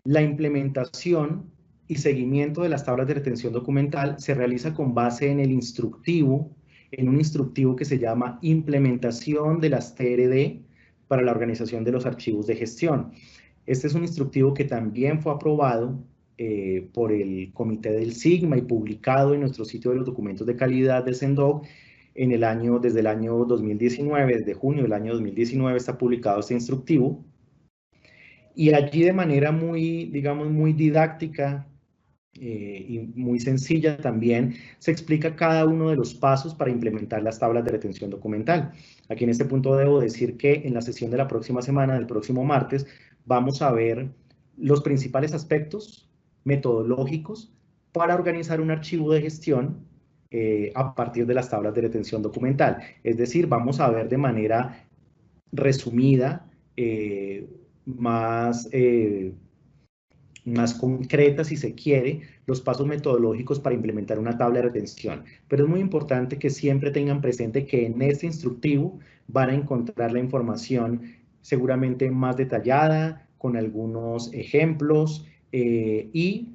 la implementación y seguimiento de las tablas de retención documental se realiza con base en el instructivo, en un instructivo que se llama Implementación de las TRD para la organización de los archivos de gestión. Este es un instructivo que también fue aprobado por el comité del Sigma y publicado en nuestro sitio de los documentos de calidad del SENDOC desde el año 2019, desde junio del año 2019 está publicado este instructivo, y allí de manera muy, digamos, muy didáctica y muy sencilla también se explica cada uno de los pasos para implementar las tablas de retención documental. Aquí en este punto debo decir que en la sesión de la próxima semana, del próximo martes, vamos a ver los principales aspectos metodológicos para organizar un archivo de gestión a partir de las tablas de retención documental. Es decir, vamos a ver de manera resumida, más concreta, si se quiere, los pasos metodológicos para implementar una tabla de retención. Pero es muy importante que siempre tengan presente que en este instructivo van a encontrar la información seguramente más detallada, con algunos ejemplos y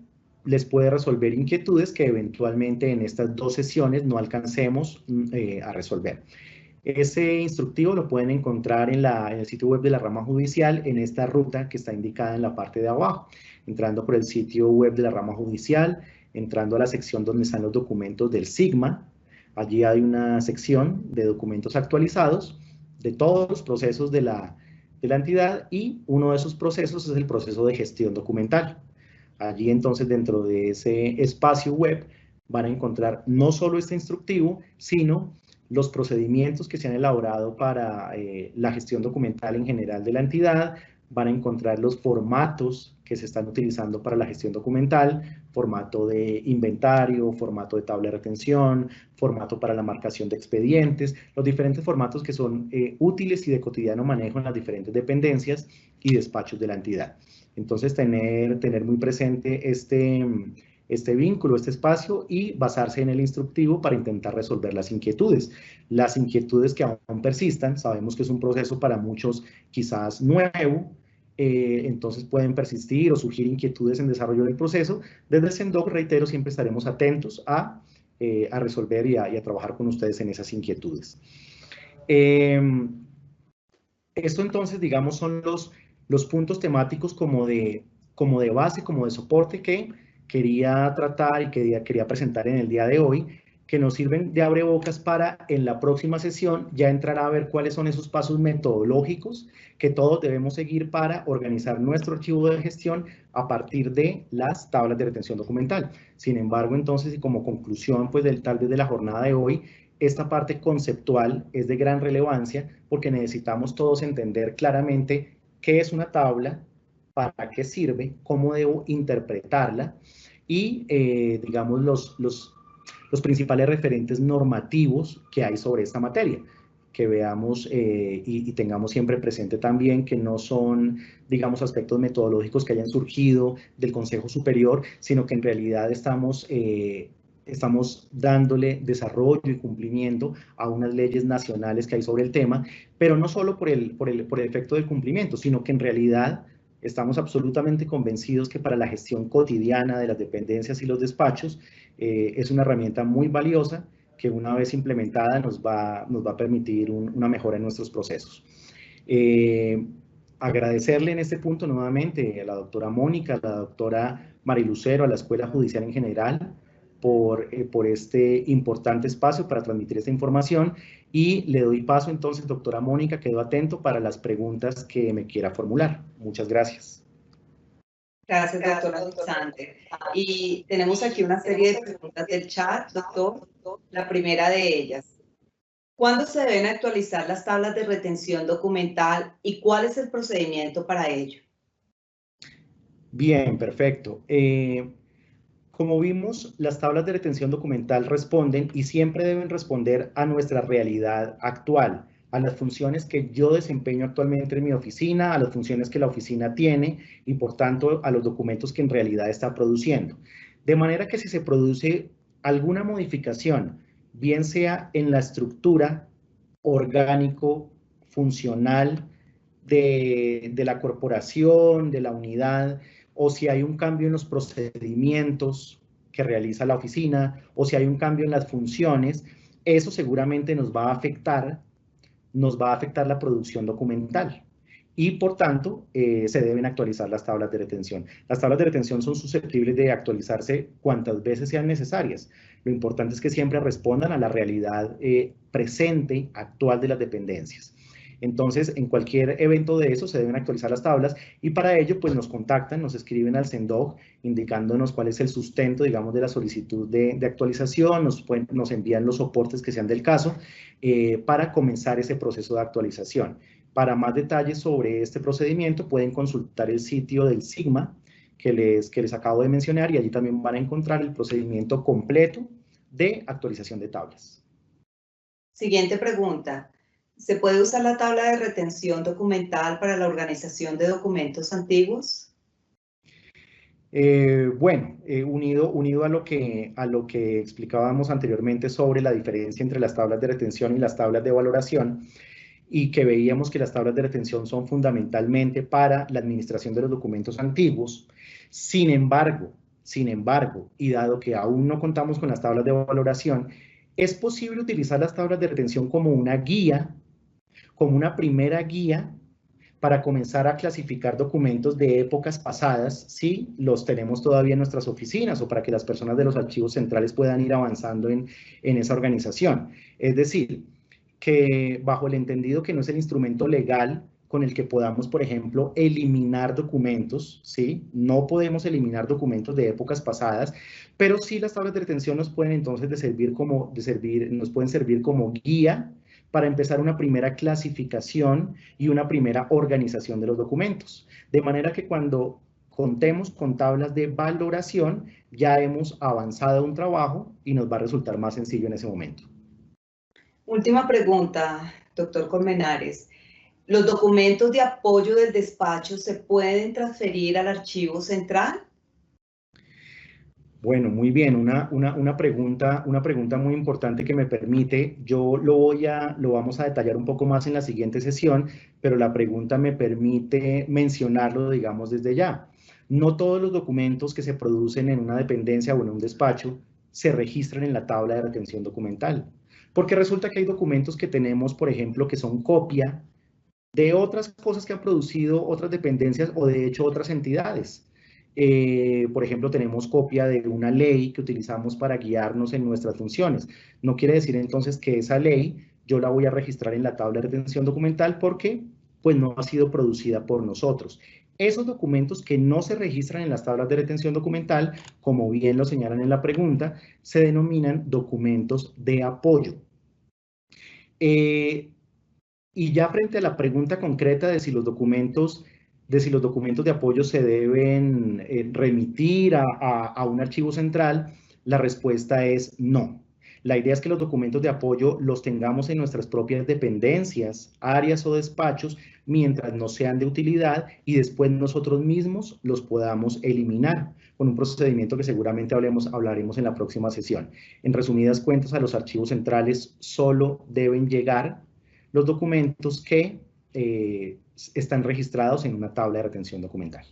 les puede resolver inquietudes que eventualmente en estas 2 sesiones no alcancemos a resolver. Ese instructivo lo pueden encontrar en el sitio web de la rama judicial, en esta ruta que está indicada en la parte de abajo, entrando por el sitio web de la rama judicial, entrando a la sección donde están los documentos del SIGMA. Allí hay una sección de documentos actualizados de todos los procesos de la entidad, y uno de esos procesos es el proceso de gestión documental. Allí entonces, dentro de ese espacio web, van a encontrar no solo este instructivo, sino los procedimientos que se han elaborado para la gestión documental en general de la entidad. Van a encontrar los formatos que se están utilizando para la gestión documental: formato de inventario, formato de tabla de retención, formato para la marcación de expedientes, los diferentes formatos que son útiles y de cotidiano manejo en las diferentes dependencias y despachos de la entidad. Entonces, tener muy presente este vínculo, este espacio, y basarse en el instructivo para intentar resolver las inquietudes. Las inquietudes que aún persistan, sabemos que es un proceso para muchos quizás nuevo, entonces pueden persistir o surgir inquietudes en desarrollo del proceso. Desde el SENDOC, reitero, siempre estaremos atentos a resolver y a trabajar con ustedes en esas inquietudes. Esto entonces, digamos, son los puntos temáticos como de base, como de soporte, que quería tratar y quería presentar en el día de hoy, que nos sirven de abrebocas para en la próxima sesión ya entrar a ver cuáles son esos pasos metodológicos que todos debemos seguir para organizar nuestro archivo de gestión a partir de las tablas de retención documental. Sin embargo, entonces, y como conclusión pues tal vez de la jornada de hoy, esta parte conceptual es de gran relevancia porque necesitamos todos entender claramente qué es una tabla, para qué sirve, cómo debo interpretarla y, digamos, los principales referentes normativos que hay sobre esta materia. Que veamos y tengamos siempre presente también que no son, digamos, aspectos metodológicos que hayan surgido del Consejo Superior, sino que en realidad estamos dándole desarrollo y cumplimiento a unas leyes nacionales que hay sobre el tema, pero no solo por el efecto del cumplimiento, sino que en realidad estamos absolutamente convencidos que para la gestión cotidiana de las dependencias y los despachos es una herramienta muy valiosa que, una vez implementada, nos va a permitir una mejora en nuestros procesos. Agradecerle en este punto nuevamente a la doctora Mónica, a la doctora Marilucero, a la Escuela Judicial en general, por este importante espacio para transmitir esta información, y le doy paso entonces, doctora Mónica, quedo atento para las preguntas que me quiera formular. Muchas gracias. Gracias, doctora Alexander. Y tenemos aquí una serie de preguntas del chat, doctor. La primera de ellas: ¿cuándo se deben actualizar las tablas de retención documental y cuál es el procedimiento para ello? Bien, perfecto. Como vimos, las tablas de retención documental responden y siempre deben responder a nuestra realidad actual, a las funciones que yo desempeño actualmente en mi oficina, a las funciones que la oficina tiene y, por tanto, a los documentos que en realidad está produciendo. De manera que si se produce alguna modificación, bien sea en la estructura orgánico, funcional de la corporación, de la unidad, o si hay un cambio en los procedimientos que realiza la oficina, o si hay un cambio en las funciones, eso seguramente nos va a afectar la producción documental. Y, por tanto, se deben actualizar las tablas de retención. Las tablas de retención son susceptibles de actualizarse cuantas veces sean necesarias. Lo importante es que siempre respondan a la realidad presente, actual de las dependencias. Entonces, en cualquier evento de eso se deben actualizar las tablas, y para ello pues nos contactan, nos escriben al SENDOC indicándonos cuál es el sustento, digamos, de la solicitud de actualización, nos envían los soportes que sean del caso para comenzar ese proceso de actualización. Para más detalles sobre este procedimiento pueden consultar el sitio del SIGMA que les acabo de mencionar, y allí también van a encontrar el procedimiento completo de actualización de tablas. Siguiente pregunta: ¿se puede usar la tabla de retención documental para la organización de documentos antiguos? Unido a lo que explicábamos anteriormente sobre la diferencia entre las tablas de retención y las tablas de valoración, y que veíamos que las tablas de retención son fundamentalmente para la administración de los documentos antiguos. Sin embargo, y dado que aún no contamos con las tablas de valoración, es posible utilizar las tablas de retención como una guía, como una primera guía para comenzar a clasificar documentos de épocas pasadas, si los tenemos todavía en nuestras oficinas, o para que las personas de los archivos centrales puedan ir avanzando en esa organización. Es decir, que bajo el entendido que no es el instrumento legal con el que podamos, por ejemplo, eliminar documentos, ¿sí? No podemos eliminar documentos de épocas pasadas, pero sí las tablas de retención nos pueden entonces nos pueden servir como guía para empezar una primera clasificación y una primera organización de los documentos. De manera que cuando contemos con tablas de valoración, ya hemos avanzado un trabajo y nos va a resultar más sencillo en ese momento. Última pregunta, doctor Colmenares. ¿Los documentos de apoyo del despacho se pueden transferir al archivo central? Bueno, muy bien, una pregunta muy importante que me permite, lo vamos a detallar un poco más en la siguiente sesión, pero la pregunta me permite mencionarlo, digamos, desde ya. No todos los documentos que se producen en una dependencia o en un despacho se registran en la tabla de retención documental, porque resulta que hay documentos que tenemos, por ejemplo, que son copia de otras cosas que han producido otras dependencias o de hecho otras entidades. Por ejemplo, tenemos copia de una ley que utilizamos para guiarnos en nuestras funciones. No quiere decir entonces que esa ley yo la voy a registrar en la tabla de retención documental porque pues no ha sido producida por nosotros. Esos documentos que no se registran en las tablas de retención documental, como bien lo señalan en la pregunta, se denominan documentos de apoyo. Y ya frente a la pregunta concreta de si los documentos de apoyo se deben remitir a un archivo central, la respuesta es no. La idea es que los documentos de apoyo los tengamos en nuestras propias dependencias, áreas o despachos, mientras no sean de utilidad, y después nosotros mismos los podamos eliminar con un procedimiento que seguramente hablaremos en la próxima sesión. En resumidas cuentas, a los archivos centrales solo deben llegar los documentos que están registrados en una tabla de retención documental.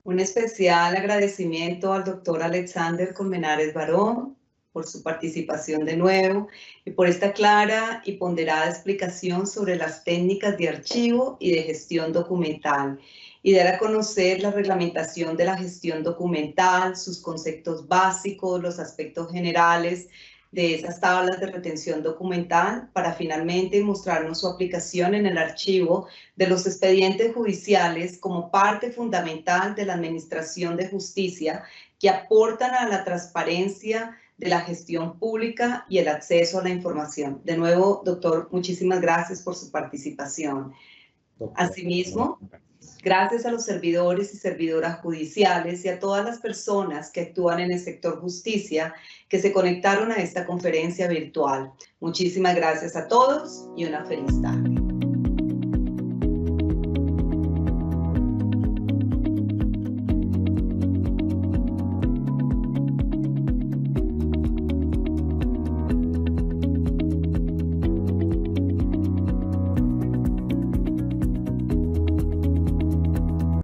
Un especial agradecimiento al doctor Alexander Colmenares Barón por su participación de nuevo y por esta clara y ponderada explicación sobre las técnicas de archivo y de gestión documental, y dar a conocer la reglamentación de la gestión documental, sus conceptos básicos, los aspectos generales de esas tablas de retención documental, para finalmente mostrarnos su aplicación en el archivo de los expedientes judiciales como parte fundamental de la administración de justicia, que aportan a la transparencia de la gestión pública y el acceso a la información. De nuevo, doctor, muchísimas gracias por su participación. Asimismo, gracias a los servidores y servidoras judiciales y a todas las personas que actúan en el sector justicia que se conectaron a esta conferencia virtual. Muchísimas gracias a todos y una feliz tarde.